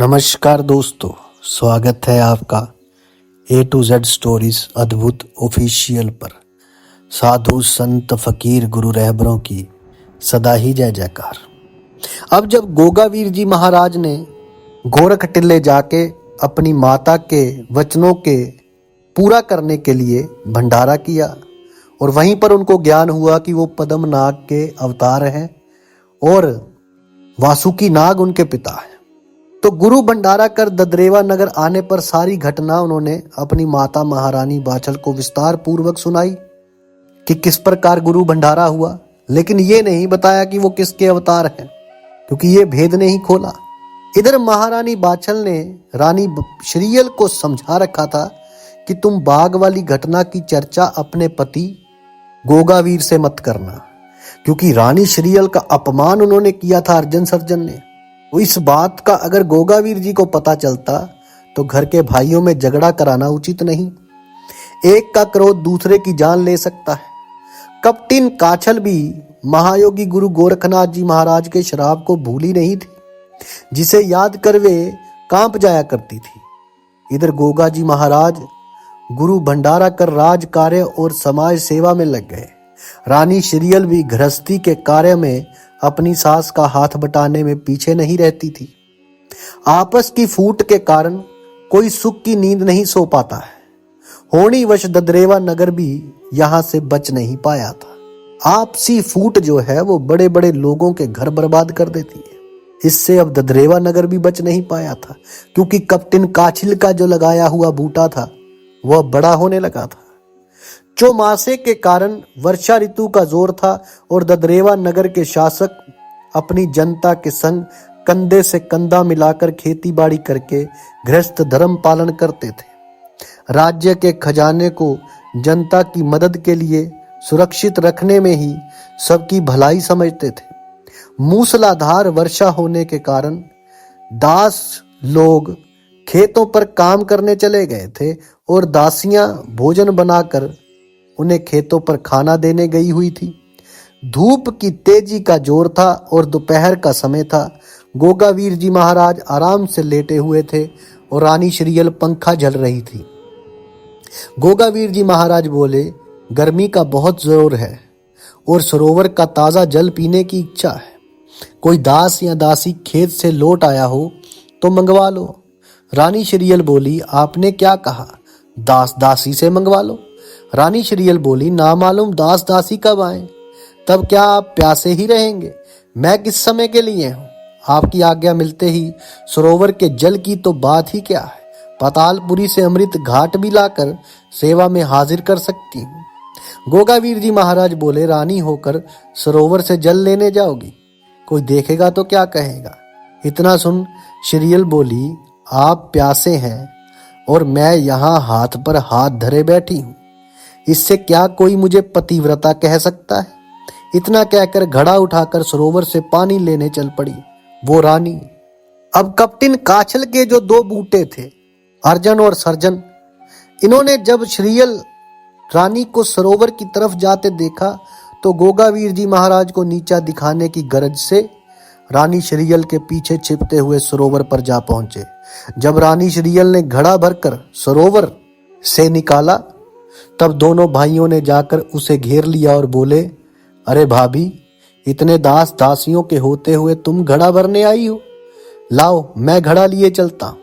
नमस्कार दोस्तों, स्वागत है आपका A to Z स्टोरीज अद्भुत ऑफिशियल पर। साधु संत फकीर गुरु रहबरों की सदा ही जय जयकार। अब जब गोगावीर जी महाराज ने गोरख टिल्ले जाके अपनी माता के वचनों के पूरा करने के लिए भंडारा किया और वहीं पर उनको ज्ञान हुआ कि वो पद्मनाग के अवतार हैं और वासुकी नाग उनके पिता हैं, तो गुरु भंडारा कर ददरेवा नगर आने पर सारी घटना उन्होंने अपनी माता महारानी बाछल को विस्तार पूर्वक सुनाई कि किस प्रकार गुरु भंडारा हुआ। लेकिन ये नहीं बताया कि वो किसके अवतार हैं, क्योंकि ये भेद नहीं खोला। इधर महारानी बाछल ने रानी श्रीयल को समझा रखा था कि तुम बाघ वाली घटना की चर्चा अपने पति गोगावीर से मत करना, क्योंकि रानी श्रीयल का अपमान उन्होंने किया था अर्जन सर्जन ने। इस बात का अगर गोगावीर जी को पता चलता तो घर के भाइयों में झगड़ा कराना उचित नहीं। एक का क्रोध दूसरे की जान ले सकता है। कपटिन काछल भी महायोगी गुरु गोरखनाथ जी महाराज के श्राप को भूली नहीं थी, जिसे याद कर वे कांप जाया करती थी। इधर गोगा जी महाराज गुरु भंडारा कर राज कार्य और समाज सेवा में लग गए। रानी श्रीयल भी गृहस्थी के कार्य में अपनी सास का हाथ बटाने में पीछे नहीं रहती थी। आपस की फूट के कारण कोई सुख की नींद नहीं सो पाता है। होनी वश ददरेवा नगर भी यहां से बच नहीं पाया था। आपसी फूट जो है वो बड़े बड़े लोगों के घर बर्बाद कर देती है। इससे अब ददरेवा नगर भी बच नहीं पाया था, क्योंकि कप्टिन काछिल का जो लगाया हुआ बूटा था वह बड़ा होने लगा था। चौमासे के कारण वर्षा ऋतु का जोर था और ददरेवा नगर के शासक अपनी जनता के संग कंधे से कंधा मिलाकर खेती बाड़ी करके गृहस्थ धर्म पालन करते थे। राज्य के खजाने को जनता की मदद के लिए सुरक्षित रखने में ही सबकी भलाई समझते थे। मूसलाधार वर्षा होने के कारण दास लोग खेतों पर काम करने चले गए थे और दासियां भोजन बनाकर उन्हें खेतों पर खाना देने गई हुई थी। धूप की तेजी का जोर था और दोपहर का समय था। गोगावीर जी महाराज आराम से लेटे हुए थे और रानी श्रीयल पंखा झल रही थी। गोगावीर जी महाराज बोले, गर्मी का बहुत जोर है और सरोवर का ताज़ा जल पीने की इच्छा है। कोई दास या दासी खेत से लौट आया हो तो मंगवा लो। रानी श्रीयल बोली, आपने क्या कहा? दास दासी से मंगवा लो। रानी श्रीयल बोली, ना मालूम दास दासी कब आए, तब क्या आप प्यासे ही रहेंगे? मैं किस समय के लिए हूँ? आपकी आज्ञा मिलते ही सरोवर के जल की तो बात ही क्या है, पातालपुरी से अमृत घाट भी लाकर सेवा में हाजिर कर सकती हूँ। गोगावीर जी महाराज बोले, रानी होकर सरोवर से जल लेने जाओगी? कोई देखेगा तो क्या कहेगा? इतना सुन श्रीयल बोली, आप प्यासे हैं और मैं यहाँ हाथ पर हाथ धरे बैठी हूँ, इससे क्या कोई मुझे पतिव्रता कह सकता है? इतना कहकर घड़ा उठाकर सरोवर से पानी लेने चल पड़ी वो रानी। अब कप्टिन काछल के जो दो बूटे थे, अर्जन और सर्जन, इन्होंने जब श्रीयल रानी को सरोवर की तरफ जाते देखा तो गोगावीर जी महाराज को नीचा दिखाने की गरज से रानी श्रीयल के पीछे छिपते हुए सरोवर पर जा पहुंचे। जब रानी श्रीयल ने घड़ा भरकर सरोवर से निकाला तब दोनों भाइयों ने जाकर उसे घेर लिया और बोले, अरे भाभी, इतने दास दासियों के होते हुए तुम घड़ा भरने आई हो? लाओ मैं घड़ा लिए चलता हूं।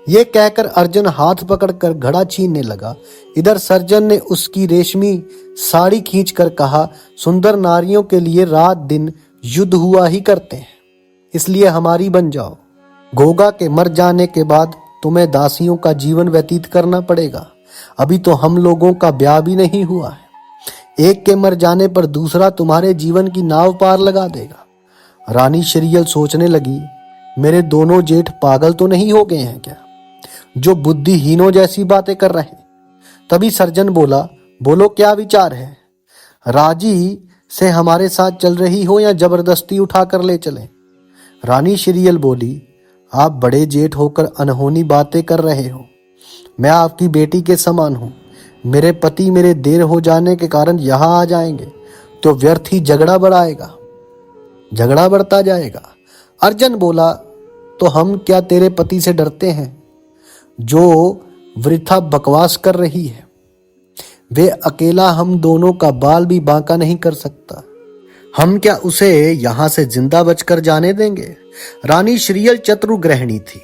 ये कहकर अर्जन हाथ पकड़कर घड़ा छीनने लगा। इधर सर्जन ने उसकी रेशमी साड़ी खींचकर कहा, सुंदर नारियों के लिए रात दिन युद्ध हुआ ही करते हैं, इसलिए हमारी बन जाओ। गोगा के मर जाने के बाद तुम्हें दासियों का जीवन व्यतीत करना पड़ेगा। अभी तो हम लोगों का ब्याह भी नहीं हुआ है। एक के मर जाने पर दूसरा तुम्हारे जीवन की नाव पार लगा देगा। रानी श्रीयल सोचने लगी, मेरे दोनों जेठ पागल तो नहीं हो गए हैं क्या, जो बुद्धिहीनों जैसी बातें कर रहे हैं? तभी सर्जन बोला, बोलो क्या विचार है? राजी से हमारे साथ चल रही हो या जबरदस्ती उठा कर ले चलें? रानी श्रीयल बोली, आप बड़े जेठ होकर अनहोनी बातें कर रहे हो। मैं आपकी बेटी के समान हूँ। मेरे पति मेरे देर हो जाने के कारण यहाँ आ जाएंगे तो व्यर्थ ही झगड़ा बढ़ता जाएगा। अर्जन बोला, तो हम क्या तेरे पति से डरते हैं जो वृथा बकवास कर रही है? वे अकेला हम दोनों का बाल भी बांका नहीं कर सकता। हम क्या उसे यहां से जिंदा बचकर जाने देंगे? रानी श्रीयल चतुर गृहिणी थी,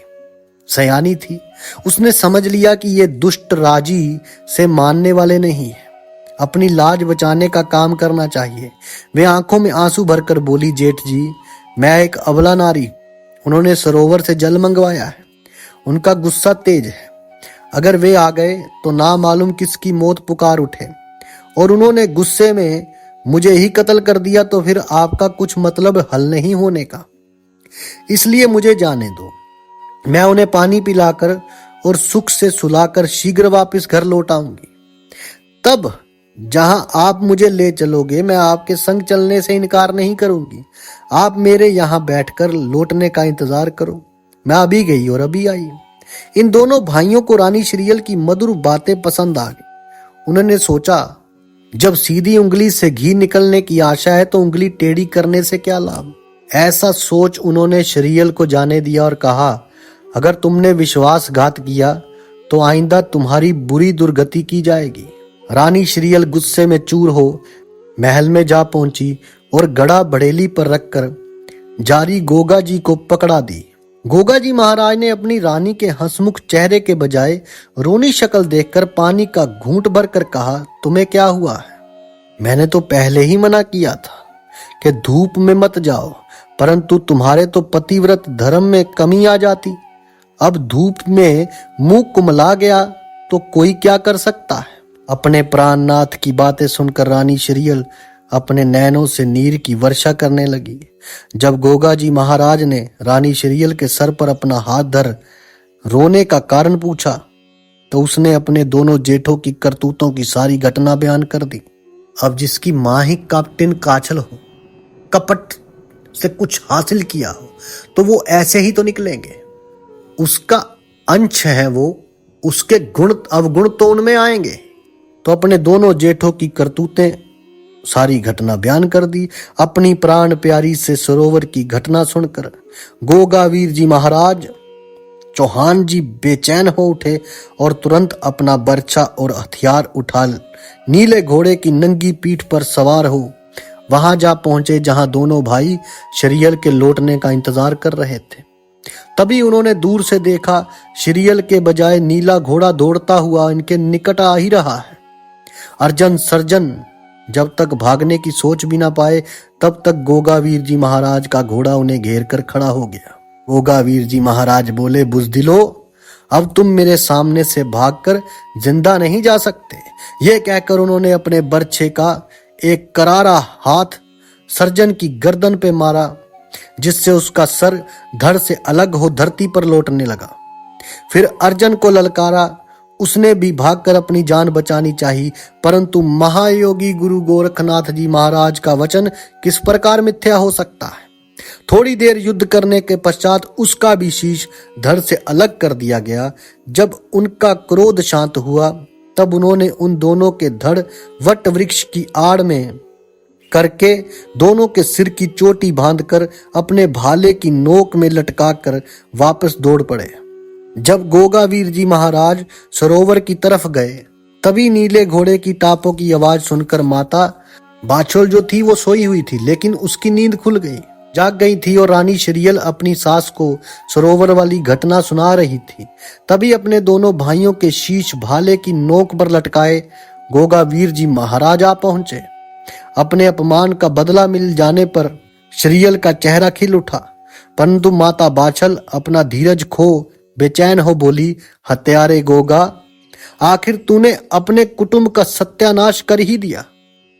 सयानी थी। उसने समझ लिया कि ये दुष्ट राजी से मानने वाले नहीं है। अपनी लाज बचाने का काम करना चाहिए। वे आंखों में आंसू भरकर बोली, जेठ जी, मैं एक अबला नारी, उन्होंने सरोवर से जल मंगवाया है। उनका गुस्सा तेज है। अगर वे आ गए तो ना मालूम किसकी मौत पुकार उठे, और उन्होंने गुस्से में मुझे ही कत्ल कर दिया तो फिर आपका कुछ मतलब हल नहीं होने का। इसलिए मुझे जाने दो। मैं उन्हें पानी पिलाकर और सुख से सुलाकर शीघ्र वापस घर लौट आऊंगी। तब जहां आप मुझे ले चलोगे मैं आपके संग चलने से इनकार नहीं करूंगी। आप मेरे यहां बैठकर लौटने का इंतजार करो। मैं अभी गई और अभी आई। इन दोनों भाइयों को रानी श्रीयल की मधुर बातें पसंद आ गई। उन्होंने सोचा, जब सीधी उंगली से घी निकलने की आशा है तो उंगली टेढ़ी करने से क्या लाभ। ऐसा सोच उन्होंने श्रीयल को जाने दिया और कहा, अगर तुमने विश्वासघात किया तो आइंदा तुम्हारी बुरी दुर्गति की जाएगी। रानी श्रीयल गुस्से में चूर हो महल में जा पहुंची और गड़ा बड़ेली पर रखकर जारी गोगा जी को पकड़ा दी। गोगा जी महाराज ने अपनी रानी के हंसमुख चेहरे के बजाय रोनी शक्ल देखकर पानी का घूंट भरकर कहा, तुम्हें क्या हुआ है? मैंने तो पहले ही मना किया था कि धूप में मत जाओ, परंतु तुम्हारे तो पतिव्रत धर्म में कमी आ जाती। अब धूप में मुंह कुमला गया तो कोई क्या कर सकता है। अपने प्राणनाथ की बातें सुनकर रानी श्रीयल अपने नैनों से नीर की वर्षा करने लगी। जब गोगा जी महाराज ने रानी श्रीयल के सर पर अपना हाथ धर रोने का कारण पूछा तो उसने अपने दोनों जेठों की करतूतों की सारी घटना बयान कर दी। अब जिसकी मां ही कैप्टन काछल हो, कपट से कुछ हासिल किया हो, तो वो ऐसे ही तो निकलेंगे। उसका अंश है वो, उसके गुण अवगुण तो उनमें आएंगे। तो अपने दोनों जेठों की करतूतें सारी घटना बयान कर दी। अपनी प्राण प्यारी से सरोवर की घटना सुनकर गोगावीर जी महाराज चौहान जी बेचैन हो उठे और तुरंत अपना बर्छा और हथियार उठा नीले घोड़े की नंगी पीठ पर सवार हो वहां जा पहुंचे जहां दोनों भाई श्रीयल के लौटने का इंतजार कर रहे थे। तभी उन्होंने दूर से देखा, श्रीयल के बजाय नीला घोड़ा दौड़ता हुआ इनके निकट आ ही रहा है। अर्जन सर्जन जब तक भागने की सोच भी ना पाए तब तक गोगावीर जी महाराज का घोड़ा उन्हें घेर कर खड़ा हो गया। गोगावीर जी महाराज बोले, बुज़दिलो, अब तुम मेरे सामने से भागकर जिंदा नहीं जा सकते। ये कहकर उन्होंने अपने बर्छे का एक करारा हाथ सर्जन की गर्दन पे मारा, जिससे उसका सर धड़ से अलग हो धरती पर लौटने लगा। फिर अर्जन को ललकारा। उसने भी भागकर अपनी जान बचानी चाहिए, परंतु महायोगी गुरु गोरखनाथ जी महाराज का वचन किस प्रकार मिथ्या हो सकता है। थोड़ी देर युद्ध करने के पश्चात उसका भी शीश धड़ से अलग कर दिया गया। जब उनका क्रोध शांत हुआ तब उन्होंने उन दोनों के धड़ वट वृक्ष की आड़ में करके दोनों के सिर की चोटी बांधकर अपने भाले की नोक में लटकाकर वापस दौड़ पड़े। जब गोगावीर जी महाराज सरोवर की तरफ गए तभी नीले घोड़े की टापों की आवाज सुनकर माता बाछोल जो थी वो सोई हुई थी, लेकिन उसकी नींद खुल गई, जाग गई थी और रानी श्रीयल अपनी सास को सरोवर वाली घटना सुना रही थी। तभी अपने दोनों भाइयों के शीश भाले की नोक पर लटकाए गोगावीर जी महाराज आ पहुंचे। अपने अपमान का बदला मिल जाने पर श्रीयल का चेहरा खिल उठा, परंतु माता बाछल अपना धीरज खो बेचैन हो बोली, हत्यारे गोगा, आखिर तूने अपने कुटुंब का सत्यानाश कर ही दिया।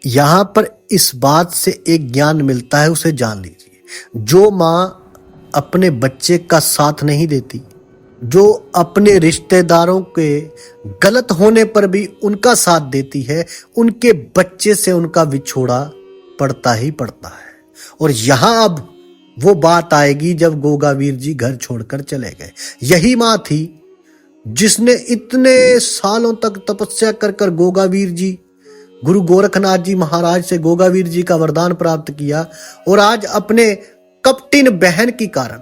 यहाँ पर इस बात से एक ज्ञान मिलता है, उसे जान लीजिए। जो माँ अपने बच्चे का साथ नहीं देती, जो अपने रिश्तेदारों के गलत होने पर भी उनका साथ देती है, उनके बच्चे से उनका विछोड़ा पड़ता ही पड़ता है। और यहाँ अब वो बात आएगी जब गोगावीर जी घर छोड़कर चले गए। यही माँ थी जिसने इतने सालों तक तपस्या कर कर गोगावीर जी गुरु गोरखनाथ जी महाराज से गोगावीर जी का वरदान प्राप्त किया, और आज अपने कपटिन बहन के कारण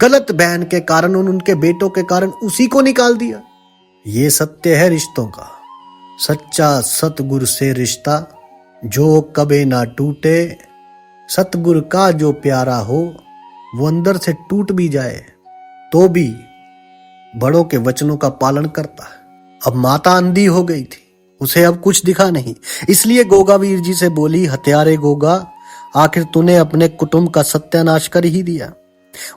गलत बहन के कारण, उनके बेटों के कारण उसी को निकाल दिया। ये सत्य है रिश्तों का। सच्चा सतगुरु से रिश्ता जो कभी ना टूटे। सतगुरु का जो प्यारा हो वो अंदर से टूट भी जाए तो भी बड़ों के वचनों का पालन करता है। अब माता अंधी हो गई थी, उसे अब कुछ दिखा नहीं, इसलिए गोगा वीर जी से बोली, हत्यारे गोगा, आखिर तूने अपने कुटुंब का सत्यानाश कर ही दिया।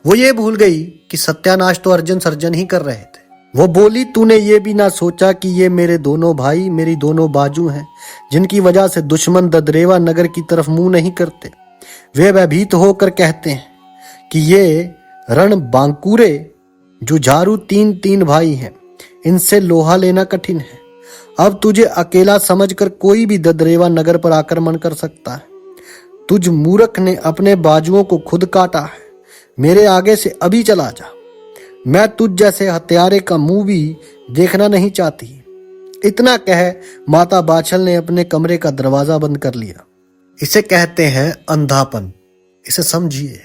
वो ये भूल गई कि सत्यानाश तो अर्जुन सर्जन ही कर रहे थे। वो बोली, तूने ये भी ना सोचा कि ये मेरे दोनों भाई, मेरी दोनों बाजू हैं, जिनकी वजह से दुश्मन ददरेवा नगर की तरफ मुंह नहीं करते। वे भयभीत होकर कहते हैं कि ये रण बांकुरे जुझारू तीन तीन भाई हैं, इनसे लोहा लेना कठिन है। अब तुझे अकेला समझकर कोई भी ददरेवा नगर पर आक्रमण कर सकता है। तुझ मूर्ख ने अपने बाजुओं को खुद काटा है। मेरे आगे से अभी चला जा। मैं तुझ जैसे हत्यारे का मुंह भी देखना नहीं चाहती। इतना कह माता बाछल ने अपने कमरे का दरवाजा बंद कर लिया। इसे कहते हैं अंधापन, इसे समझिए।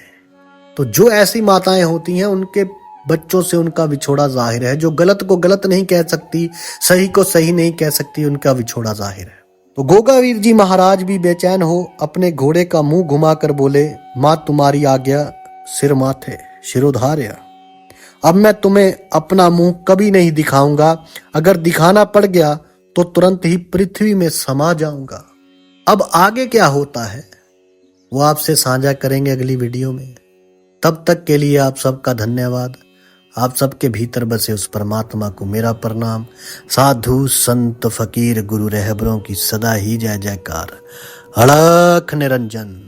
तो जो ऐसी माताएं होती हैं उनके बच्चों से उनका विछोड़ा जाहिर है। जो गलत को गलत नहीं कह सकती, सही को सही नहीं कह सकती, उनका विछोड़ा जाहिर है। तो गोगावीर जी महाराज भी बेचैन हो अपने घोड़े का मुंह घुमाकर बोले, मां तुम्हारी आज्ञा, सिर माथे शिरोधार्य। अब मैं तुम्हें अपना मुंह कभी नहीं दिखाऊंगा। अगर दिखाना पड़ गया तो तुरंत ही पृथ्वी में समा जाऊंगा। अब आगे क्या होता है वो आपसे साझा करेंगे अगली वीडियो में। तब तक के लिए आप सबका धन्यवाद। आप सबके भीतर बसे उस परमात्मा को मेरा प्रणाम। साधु संत फकीर गुरु रहबरों की सदा ही जय जयकार। अलख निरंजन।